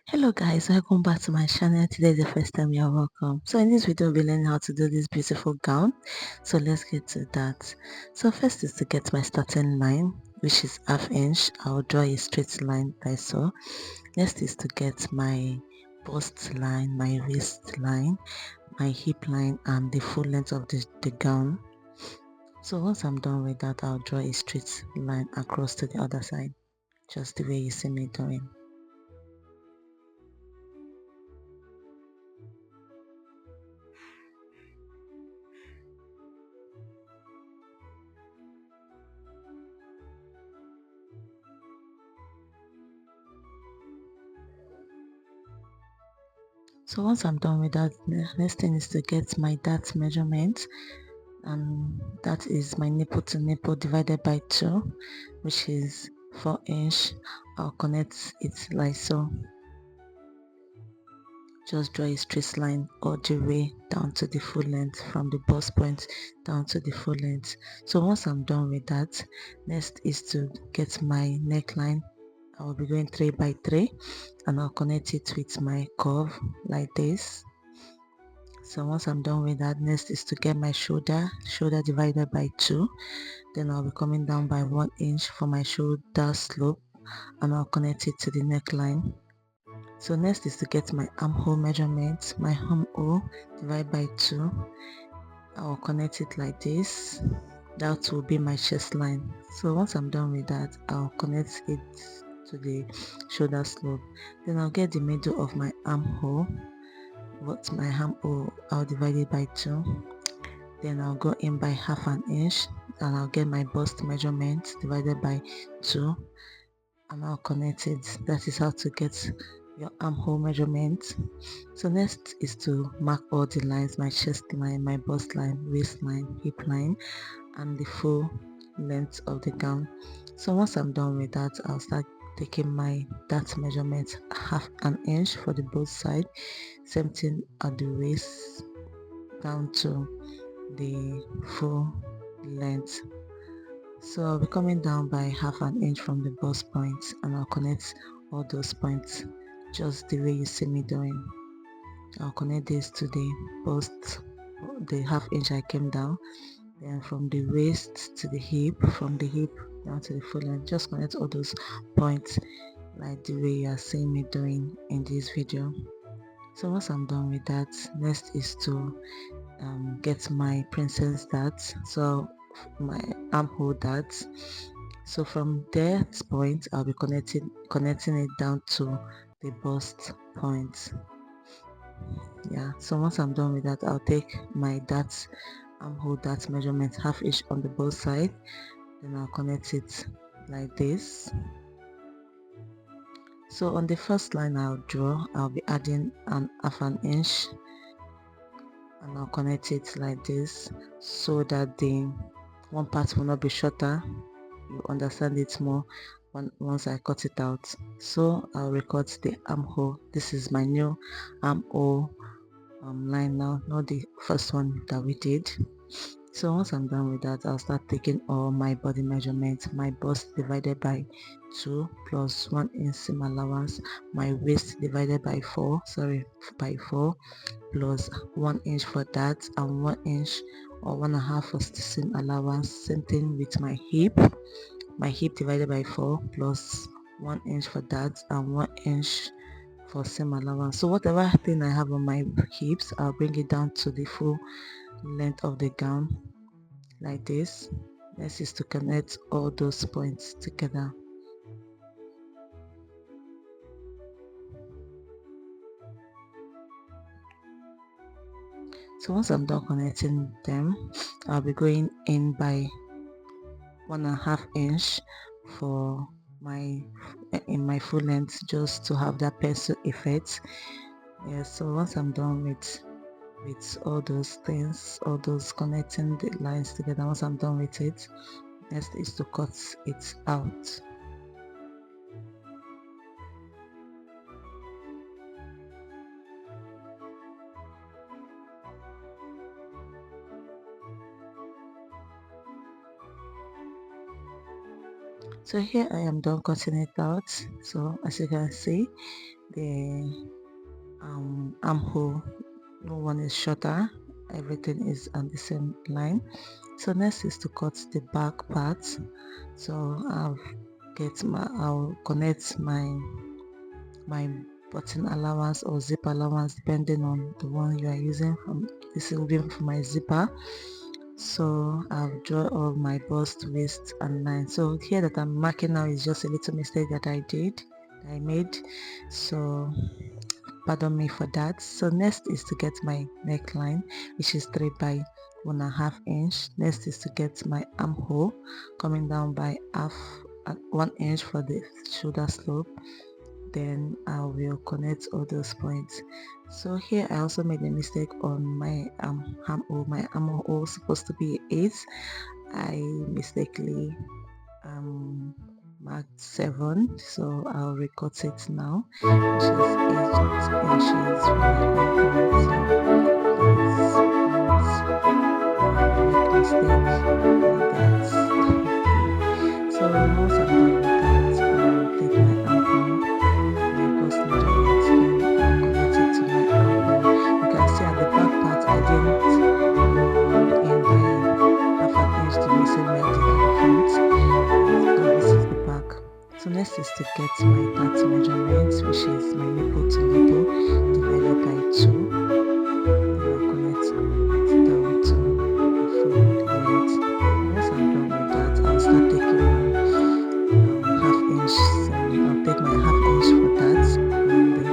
Hello guys, welcome back to my channel. Today is the first time you're welcome. So in this video we'll be learning how to do this beautiful gown. So let's get to that. So first is to get my starting line, which is ½ inch. I'll draw a straight line like so. Next is to get my bust line, my waist line, my hip line, and the full length of the gown. So once I'm done with that, I'll draw a straight line across to the other side, just the way you see me doing. So once I'm done with that, the next thing is to get my dart measurement, and that is my nipple to nipple divided by 2, which is 4 inch. I'll connect it like so. Just draw a straight line all the way down to the full length, from the bust point down to the full length. So once I'm done with that, next is to get my neckline. I will be going 3 by 3 and I'll connect it with my curve like this. So once I'm done with that, next is to get my shoulder divided by 2. Then I'll be coming down by 1 inch for my shoulder slope and I'll connect it to the neckline. So next is to get my armhole measurement. My armhole divided by 2. I'll connect it like this. That will be my chest line. So once I'm done with that, I'll connect it to the shoulder slope. Then I'll get the middle of my armhole. What's my armhole? I'll divide it by 2. Then I'll go in by ½ an inch and I'll get my bust measurement divided by 2 and I'll connect it. That is how to get your armhole measurement. So next is to mark all the lines: my chest line, my bust line, waistline, hip line, and the full length of the gown. So once I'm done with that, I'll start taking my dart measurement: ½ an inch for the both side, same thing at the waist down to the full length. So I'll be coming down by ½ an inch from the bust point and I'll connect all those points just the way you see me doing. I'll connect this to the bust, the ½ inch I came down, then from the waist to the hip, from the hip down to the full length. Just connect all those points like the way you are seeing me doing in this video. So once I'm done with that, next is to get my princess darts. So my armhole darts. So from that point, I'll be connecting it down to the bust point. Yeah, so once I'm done with that, I'll take my darts armhole dart measurement, ½ inch on the both side. Then I'll connect it like this. So on the first line I'll be adding an ½ an inch and I'll connect it like this so that the one part will not be shorter. You understand it more once I cut it out. So I'll record the armhole. This is my new armhole line now, not the first one that we did. So once I'm done with that, I'll start taking all my body measurements: my bust divided by 2 plus 1 inch seam allowance, my waist divided by 4 plus 1 inch for that, and 1 inch or 1.5 for the seam allowance. Same thing with my hip divided by 4 plus 1 inch for that and 1 inch for seam allowance. So whatever thing I have on my hips, I'll bring it down to the full length of the gown like this. Next is to connect all those points together. So once I'm done connecting them, I'll be going in by 1.5 inch for my full length, just to have that pencil effect. Yeah, so once I'm done with all those things, all those connecting the lines together, once I'm done with it, next is to cut it out. So here I am done cutting it out. So as you can see, the armhole, no one is shorter, everything is on the same line. So next is to cut the back part. So I'll connect my button allowance or zip allowance depending on the one you are using. This will be for my zipper. So I'll draw all my bust, waist and line. So here that I'm marking now is just a little mistake that I made, so pardon me for that. So next is to get my neckline, which is 3 by 1.5 inch. Next is to get my armhole coming down by 1 inch for the shoulder slope. Then I will connect all those points. So here I also made a mistake on my armhole. My armhole supposed to be 8. I mistakenly marked 7, so I'll record it now, which is 8 inches for my armhole. So please don't make mistake like that. So once I'm done with that, I'll take my armhole, my bust measurements, then I'll connect it to my armhole. You can see at the back part I didn't go in by half an inch the same way I did at the front. So this is the back. So next is to get my dart measurements, which is my nipple to nipple divided by 2. Then I'll connect it down to the full length. Once I'm done with that, I'll start taking my half inch. So I'll take my half inch for that on the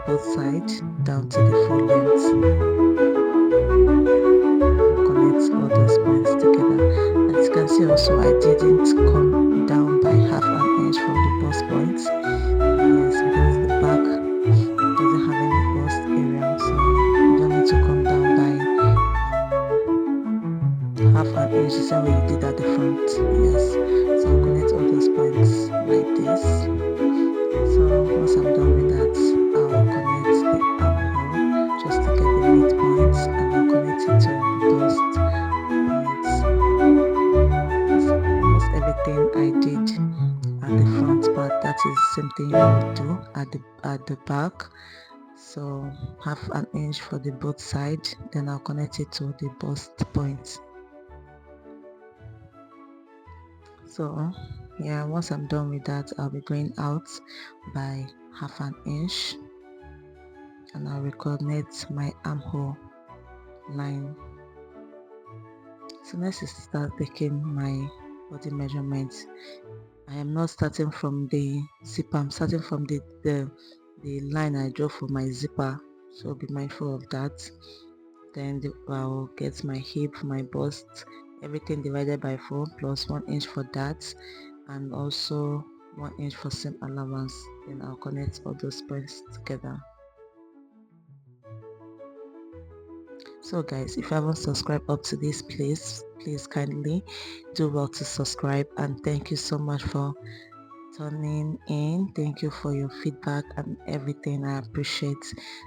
both sides down to the full length. Connect all those points together. As you can see also, I didn't come down by half an inch from the bust points. Yes, because the back doesn't have any bust area, so you don't need to come down by half an inch the same way you did at the front. Yes, so I'll connect all those points like this. So once I'm done with that, I'll connect the armhole just to get the midpoints, and I'll connect it to those points. That's almost everything I did at the front part. That is the same thing you will do at the back. So half an inch for the both side, then I'll connect it to the bust point. So yeah, once I'm done with that, I'll be going out by half an inch, and I'll reconnect my armhole line. So next is to start taking my body measurements. I am not starting from the zipper, I'm starting from the line I draw for my zipper, so be mindful of that. Then I'll get my hip, my bust, everything divided by 4 plus 1 inch for that, and also 1 inch for seam allowance. Then I'll connect all those points together. So guys, if you haven't subscribed up to this place, please kindly do well to subscribe, and thank you so much for tuning in. Thank you for your feedback and everything, I appreciate.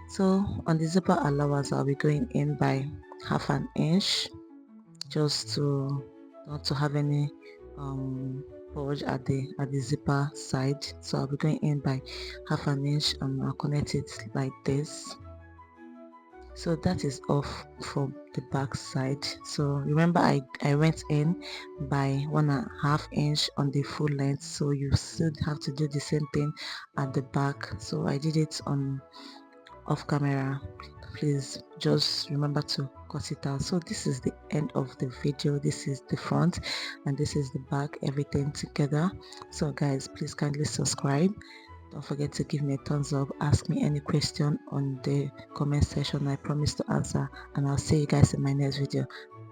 So on the zipper allowance, I'll be going in by half an inch, just to not to have any bulge at the zipper side. So I'll be going in by half an inch, and I'll connect it like this. So that is off from the back side. So remember, I went in by 1.5 inch on the full length, so you still have to do the same thing at the back. So I did it on off camera. Please just remember to cut it out. So this is the end of the video. This is the front and this is the back, everything together. So guys, please kindly subscribe. Don't forget to give me a thumbs up. Ask me any question on the comment section. I promise to answer, and I'll see you guys in my next video.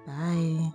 Bye.